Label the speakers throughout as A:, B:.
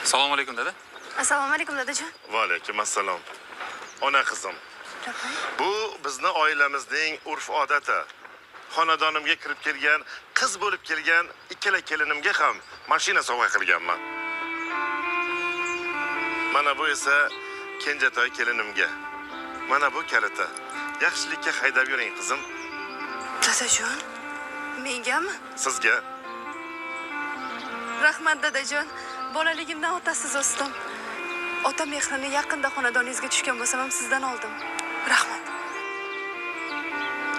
A: Assalomu alaykum dada.
B: Assalomu alaykum dadajon.
C: Va alaykum assalom. Ona qizim. Bu bizni oilamizning urf-odati. Xonadonimga kirib kelgan, qiz bo'lib kelgan ikkala kelinimga ham mashina sovg'a qilganman. Mana bu esa kenjatoy kelinimga. Mana bu kaliti. Yaxshilikka haydab yuring qizim.
B: Dadajon, mengami?
C: Sizga.
B: Rahmat dadajon. Bolaligimdan otasiz o'sdim. Ota mehrini yaqinda xonadoningizga tushgan bo'lsam ham sizdan oldim. Rahmat.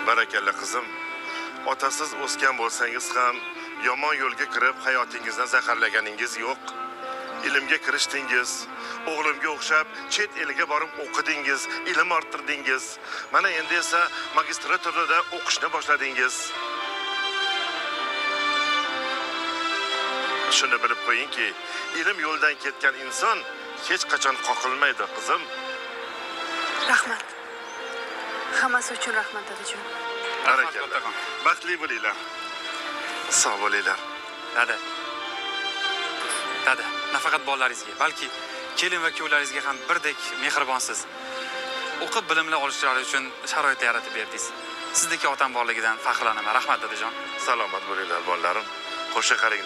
C: Barakalla qizim. Otasiz o'sgan bo'lsangiz ham yomon yo'lga kirib hayotingizni zaharlaganingiz yo'q. Ilmga kirishdingiz, o'g'limga o'xshab chet eliga borib o'qidingiz, ilm orttirdingiz. Mana endi esa magistraturada o'qishni boshladingiz. Shuni bilib qo'yingki, ilm yo'ldan ketgan inson hech qachon qoqilmaydi, qizim.
B: Rahmat. Hammasi uchun rahmat dadajon.
C: Barakalla. Baxtli bo'linglar. Sog' bo'linglar.
A: Dada, nafaqat bolalaringizga, balki kelin va kuyovlaringizga ham birdek mehribonsiz. O'qib bilimlar olishlari uchun sharoit yaratib berdingiz. Sizdagi otam borligidan faxrlanaman. Rahmat dadajon.
C: Salomat bo'linglar, bolalarim. Qo'sha qaring.